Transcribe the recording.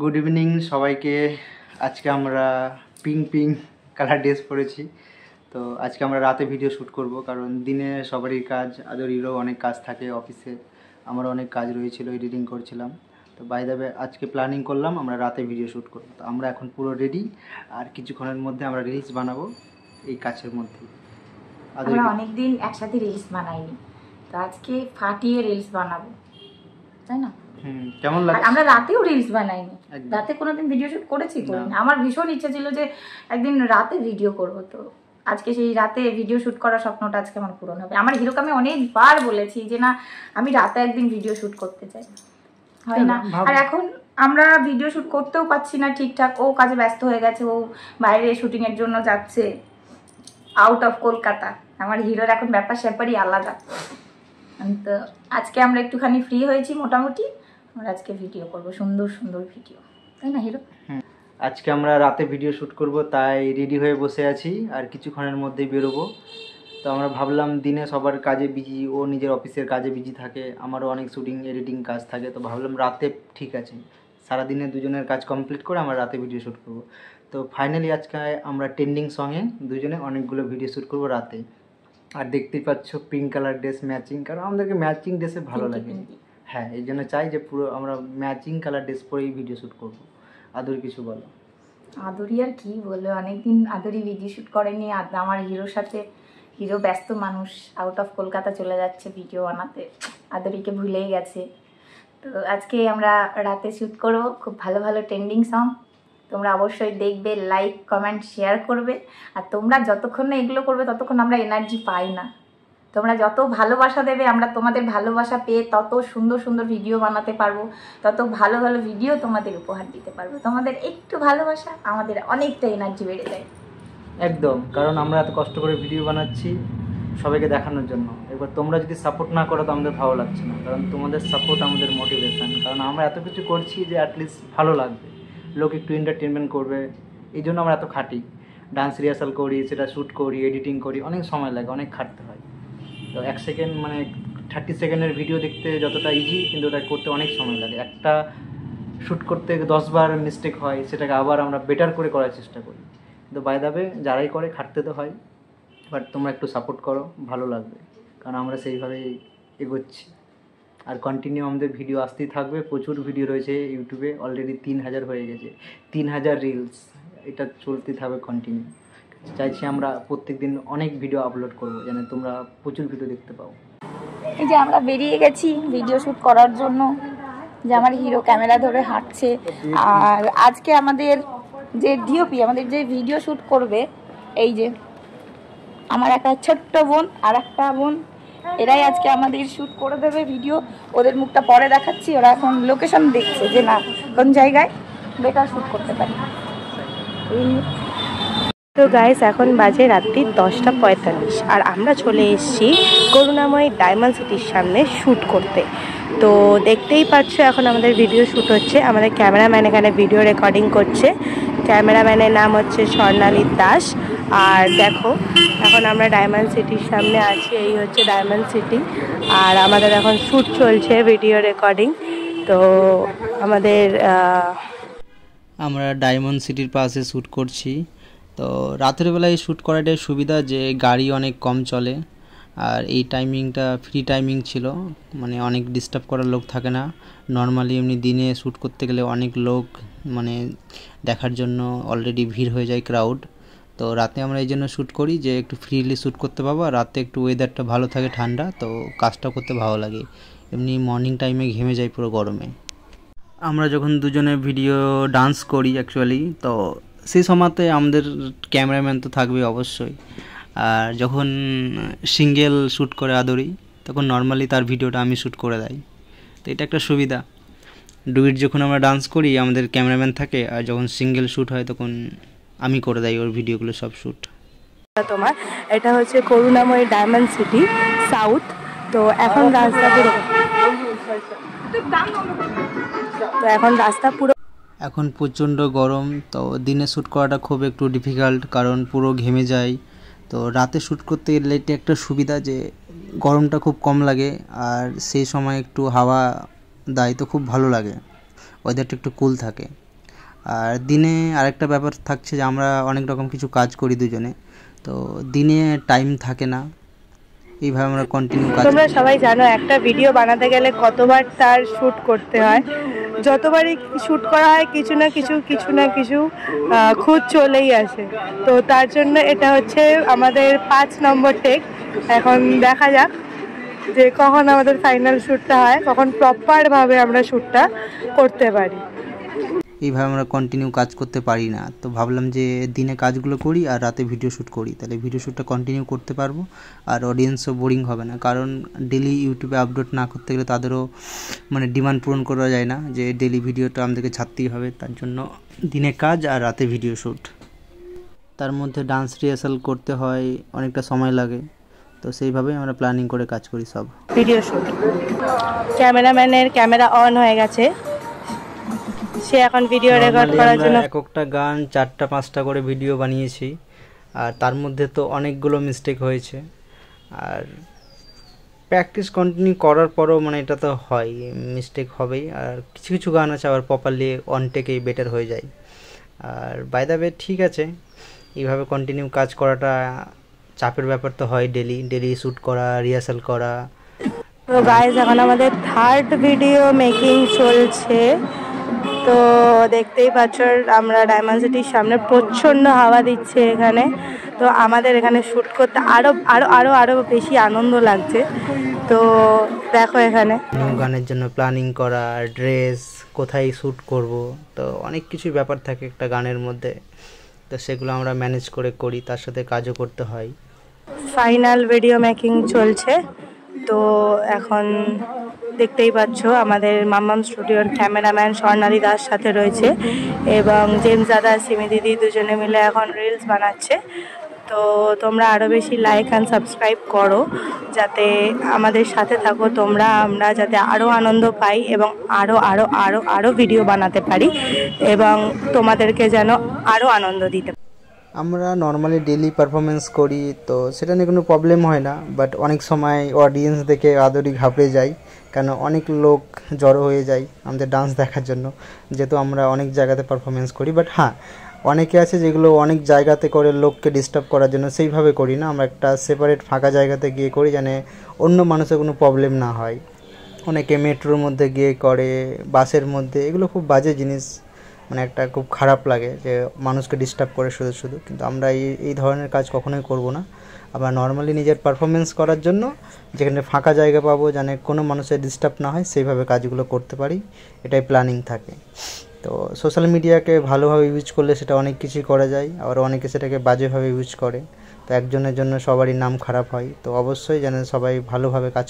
Good evening সবাইকে। আজকে আমরা পিঙ্ক কালার ড্রেস পরেছি। তো আজকে আমরা রাতে ভিডিও শ্যুট করব, কারণ দিনে সবারই কাজ, আদরিরও অনেক কাজ থাকে অফিসে, আমারও অনেক কাজ রয়েছিল, এডিটিং করছিলাম। তো বাই দ্য ওয়ে আজকে প্ল্যানিং করলাম আমরা রাতে ভিডিও শ্যুট করব। তো আমরা এখন পুরো রেডি, আর কিছুক্ষণের মধ্যে আমরা রিলস বানাবো এই কাছের মধ্যে। আমরা অনেকদিন একসাথে রিলস বানাইনি, তো আজকে ফাটিয়ে রিলস বানাবো, তাই না? কেমন লাগে? আমরা রাতেও রিলস বানাইনি, রাতে কোনোদিন ভিডিও শুট করেছি না। আমার ভীষণ ইচ্ছা ছিল যে একদিন রাতে ভিডিও করব, তো আজকে সেই রাতে ভিডিও শুট করার স্বপ্নটা আজকে আমার পূরণ হবে। আমার হিরোকে আমি অনেকবার বলেছি যে না, আমি রাতে একদিন ভিডিও শুট করতে চাই, হয় না। আর এখন আমরা ভিডিও শুট করতেও পাচ্ছি না ঠিকঠাক, ও কাজে ব্যস্ত হয়ে গেছে, ও বাইরে শুটিংয়ের জন্য যাচ্ছে আউট অফ কলকাতা। আমার হিরোর এখন ব্যাপার স্যাপারই আলাদা। তো আজকে আমরা একটুখানি ফ্রি হয়েছি মোটামুটি, আমরা আজকে ভিডিও করব, সুন্দর সুন্দর ভিডিও, তাই না হিরো? আজকে আমরা রাতে ভিডিও শ্যুট করব, তাই রেডি হয়ে বসে আছি, আর কিছুক্ষণের মধ্যেই বেরোবো। তো আমরা ভাবলাম দিনে সবার কাজে বিজি, ও নিজের অফিসের কাজে বিজি থাকে, আমারও অনেক শুটিং এডিটিং কাজ থাকে। তো ভাবলাম রাতে ঠিক আছে, সারাদিনে দুজনের কাজ কমপ্লিট করে আমরা রাতে ভিডিও শ্যুট করব। তো ফাইনালি আজকে আমরা ট্রেন্ডিং সঙ্গে দুজনে অনেকগুলো ভিডিও শ্যুট করব রাতে। আর দেখতেই পাচ্ছ পিঙ্ক কালার ড্রেস ম্যাচিং, কারণ আমাদেরকে ম্যাচিং ড্রেসে ভালো লাগে। হ্যাঁ, এই জন্য চাই যে পুরো আমরা ম্যাচিং কালার ড্রেস পরেই ভিডিও শ্যুট করব। আদর কিছু বলো। আদরি আর কি বলবো, অনেকদিন আদরি ভিডিও শ্যুট করেনি। আমার হিরোর সাথে, হিরো ব্যস্ত মানুষ, আউট অফ কলকাতা চলে যাচ্ছে ভিডিও বানাতে, আদরিকে ভুলেই গেছে। তো আজকে আমরা রাতে শ্যুট করব, খুব ভালো ভালো ট্রেন্ডিং সং। তোমরা অবশ্যই দেখবে, লাইক কমেন্ট শেয়ার করবে। আর তোমরা যতক্ষণ না এগুলো করবে ততক্ষণ আমরা এনার্জি পাই না। তোমরা যত ভালোবাসা দেবে, আমরা তোমাদের ভালোবাসা পেয়ে তত সুন্দর সুন্দর ভিডিও বানাতে পারবো, তত ভালো ভালো ভিডিও তোমাদের উপহার দিতে পারবো। তোমাদের একটু ভালোবাসা আমাদের অনেকটা এনার্জি বেড়ে যায়। একদম, কারণ আমরা এত কষ্ট করে ভিডিও বানাচ্ছি সবাইকে দেখানোর জন্য। এবার তোমরা যদি সাপোর্ট না করো তো আমাদের ভালো লাগছে না, কারণ তোমাদের সাপোর্ট আমাদের মোটিভেশান। কারণ আমরা এত কিছু করছি যে অ্যাটলিস্ট ভালো লাগবে, লোক একটু এন্টারটেনমেন্ট করবে, এই জন্য আমরা এত খাটি। ডান্স রিহার্সাল করি, সেটা শ্যুট করি, এডিটিং করি, অনেক সময় লাগে, অনেক খাটতে হয়। তো 1 সেকেন্ড মানে 30 সেকেন্ডের ভিডিও দেখতে যতটা ইজি, কিন্তু ওটা করতে অনেক সময় লাগে। একটা শ্যুট করতে 10 বার মিস্টেক হয়, সেটাকে আবার আমরা বেটার করে করার চেষ্টা করি। কিন্তু বাই দ্য ওয়ে যারাই করে খাটতে তো হয়, বাট তোমরা একটু সাপোর্ট করো, ভালো লাগবে, কারণ আমরা সেইভাবেই এগোচ্ছি। আর কন্টিনিউ আমাদের ভিডিও আসতেই থাকবে। প্রচুর ভিডিও রয়েছে ইউটিউবে, অলরেডি 3000 হয়ে গেছে, 3000 রিলস, এটা চলতেই থাকবে কন্টিনিউ। চাইছি আমরা প্রত্যেক দিন অনেক ভিডিও আপলোড করবো, যেন তোমরা প্রচুর ভিডিও দেখতে পাও। এই যে আমরা বেরিয়ে গেছি ভিডিও শ্যুট করার জন্য, যে আমার হিরো ক্যামেরা ধরে হাঁটছে। আর আজকে আমাদের যে ডিওপি, আমাদের যে ভিডিও শ্যুট করবে, এই যে আমার একটা ছোট্ট বোন আর একটা বোন, এরাই আজকে আমাদের শ্যুট করে দেবে ভিডিও। ওদের মুখটা পরে দেখাচ্ছি, ওরা এখন লোকেশন দেখছে যে না কোন জায়গায় বেটার শ্যুট করতে পারি। তো গাইস, এখন বাজে রাত্রি 10:45 আর আমরা চলে এসেছি করুণাময় ডায়মন্ড সিটির সামনে শ্যুট করতে। তো দেখতেই পাচ্ছ এখন আমাদের ভিডিও শ্যুট হচ্ছে, আমাদের ক্যামেরাম্যান এখানে ভিডিও রেকর্ডিং করছে। ক্যামেরাম্যানের নাম হচ্ছে স্বর্ণালী দাস। আর দেখো এখন আমরা ডায়মন্ড সিটির সামনে আছি, এই হচ্ছে ডায়মন্ড সিটি, আর আমাদের এখন শ্যুট চলছে, ভিডিও রেকর্ডিং। তো আমরা ডায়মন্ড সিটির পাশে শ্যুট করছি। তো রাতের বেলায় শ্যুট করাটাই সুবিধা, যে গাড়ি অনেক কম চলে, আর এই টাইমিংটা ফ্রি টাইমিং ছিল, মানে অনেক ডিস্টার্ব করার লোক থাকে না। নর্মালি এমনি দিনে শ্যুট করতে গেলে অনেক লোক মানে দেখার জন্য অলরেডি ভিড় হয়ে যায়, ক্রাউড। তো রাতে আমরা এই জন্য শ্যুট করি যে একটু ফ্রিলি শ্যুট করতে পারবো, আর রাতে একটু ওয়েদারটা ভালো থাকে, ঠান্ডা, তো কাজটা করতে ভালো লাগে। এমনি মর্নিং টাইমে ঘেমে যায় পুরো গরমে। আমরা যখন দুজনে ভিডিও ডান্স করি অ্যাকচুয়ালি, তো সেই সময়তে আমাদের ক্যামেরাম্যান তো থাকবে অবশ্যই। আর যখন সিঙ্গেল শ্যুট করে আদরি, তখন নর্মালি তার ভিডিওটা আমি শ্যুট করে দেয়। তো এটা একটা সুবিধা। ডুইট যখন আমরা ডান্স করি আমাদের ক্যামেরাম্যান থাকে, আর যখন সিঙ্গেল শ্যুট হয় তখন আমি করে দেয় ওর ভিডিওগুলো সব শ্যুট। তোমার এটা হচ্ছে করুণাময় ডায়মন্ড সিটি সাউথ। তো এখন রাস্তা পুরো এখন প্রচণ্ড গরম, তো দিনে শ্যুট করাটা খুব একটু ডিফিকাল্ট, কারণ পুরো ঘেমে যায়। তো রাতে শ্যুট করতে গেলে এটা একটা সুবিধা যে গরমটা খুব কম লাগে, আর সেই সময় একটু হাওয়া দেয়, তো খুব ভালো লাগে, ওয়েদারটা একটু কুল থাকে। আর দিনে আরেকটা ব্যাপার থাকছে যে আমরা অনেক রকম কিছু কাজ করি দুজনে, তো দিনে টাইম থাকে না, এইভাবে আমরা কন্টিনিউ কাজ। তোমরা সবাই জানো একটা ভিডিও বানাতে গেলে কতবার তার শ্যুট করতে হয়, যতবারই শ্যুট করা হয় কিছু না কিছু খুঁত চলেই আসে। তো তার জন্য এটা হচ্ছে আমাদের 5 নম্বর টেক। এখন দেখা যাক যে কখন আমাদের ফাইনাল শ্যুটটা হয়, কখন প্রপারভাবে আমরা শ্যুটটা করতে পারি। এইভাবে আমরা কন্টিনিউ কাজ করতে পারি না, তো ভাবলাম যে দিনে কাজগুলো করি আর রাতে ভিডিও শ্যুট করি, তাহলে ভিডিও শ্যুটটা কন্টিনিউ করতে পারবো আর অডিয়েন্সও বোরিং হবে না। কারণ ডেলি ইউটিউবে আপলোড না করতে গেলে তাদেরও মানে ডিমান্ড পূরণ করা যায় না যে ডেলি ভিডিওটা আমাদেরকে ছাড়তেই হবে, তার জন্য দিনে কাজ আর রাতে ভিডিও শ্যুট। তার মধ্যে ডান্স রিহার্সাল করতে হয়, অনেকটা সময় লাগে, তো সেইভাবেই আমরা প্ল্যানিং করে কাজ করি সব। ভিডিও শ্যুট, ক্যামেরাম্যানের ক্যামেরা অন হয়ে গেছে, সে এখন ভিডিও রেকর্ড করার জন্য একটা গান 4টা-5টা করে ভিডিও বানিয়েছি, আর তার মধ্যে তো অনেকগুলো মিস্টেক হয়েছে। আর প্র্যাকটিস কন্টিনিউ করার পরও মানে এটা তো হয়, মিস্টেক হবেই। আর কিছু কিছু গান আছে আবার প্রপারলি অন টেকেই বেটার হয়ে যায়। আর বাই দ্য ওয়ে ঠিক আছে, এইভাবে কন্টিনিউ কাজ করাটা চাপের ব্যাপার তো হয়, ডেলি শ্যুট করা, রিহার্সাল করা। তো গাইজ এখন আমাদের 3rd ভিডিও মেকিং চলছে। তো দেখতেই পাচ্ছ আমরা ডায়মন্ড সিটির সামনে প্রচণ্ড হাওয়া দিচ্ছে এখানে, তো আমাদের এখানে শ্যুট করতে আরও আরও আরও আরও বেশি আনন্দ লাগছে। তো দেখো এখানে গানের জন্য প্ল্যানিং করা, ড্রেস, কোথায় শ্যুট করব, তো অনেক কিছুই ব্যাপার থাকে একটা গানের মধ্যে, তো সেগুলো আমরা ম্যানেজ করে করি, তার সাথে কাজও করতে হয়। ফাইনাল ভিডিও মেকিং চলছে। তো এখন দেখতেই পাচ্ছ আমাদের মাম্মাম স্টুডিওর ক্যামেরাম্যান স্বর্ণালী দাস সাথে রয়েছে এবং জেমস দাদা, সিমি দিদি দুজনে মিলে এখন রিলস বানাচ্ছে। তো তোমরা আরও বেশি লাইক অ্যান্ড সাবস্ক্রাইব করো, যাতে আমাদের সাথে থাকো তোমরা, আমরা যাতে আরও আনন্দ পাই এবং আরও আরও আরও আরও ভিডিও বানাতে পারি এবং তোমাদেরকে যেন আরও আনন্দ দিতে পারি। আমরা নর্মালি ডেলি পারফরমেন্স করি, তো সেটা নিয়ে কোনো প্রবলেম হয় না, বাট অনেক সময় অডিয়েন্স দেখে আদরই ঘাবড়ে যায়, কেন অনেক লোক জড়ো হয়ে যায় আমাদের ডান্স দেখার জন্য, যেহেতু আমরা অনেক জায়গাতে পারফরমেন্স করি। বাট হ্যাঁ, অনেকে আছে যেগুলো অনেক জায়গাতে করে লোককে ডিস্টার্ব করার জন্য, সেইভাবে করি না, আমরা একটা সেপারেট ফাঁকা জায়গাতে গিয়ে করি যেন অন্য মানুষের কোনো প্রবলেম না হয়। অনেকে মেট্রোর মধ্যে গিয়ে করে, বাসের মধ্যে, এগুলো খুব বাজে জিনিস, মানে একটা খুব খারাপ লাগে যে মানুষকে ডিস্টার্ব করে শুধু। কিন্তু আমরা এই ধরনের কাজ কখনোই করব না। আমরা নর্মালি নিজের পারফরমেন্স করার জন্য যেখানে ফাঁকা জায়গা পাবো, যেন কোনো মানুষের ডিস্টার্ব না হয়, সেইভাবে কাজগুলো করতে পারি, এটাই প্ল্যানিং থাকে। তো সোশ্যাল মিডিয়াকে ভালোভাবে ইউজ করলে সেটা অনেক কিছুই করা যায়, আবার অনেকে সেটাকে বাজেভাবে ইউজ করে, তো একজনের জন্য সবারই নাম খারাপ হয়। তো অবশ্যই যেন সবাই ভালোভাবে কাজ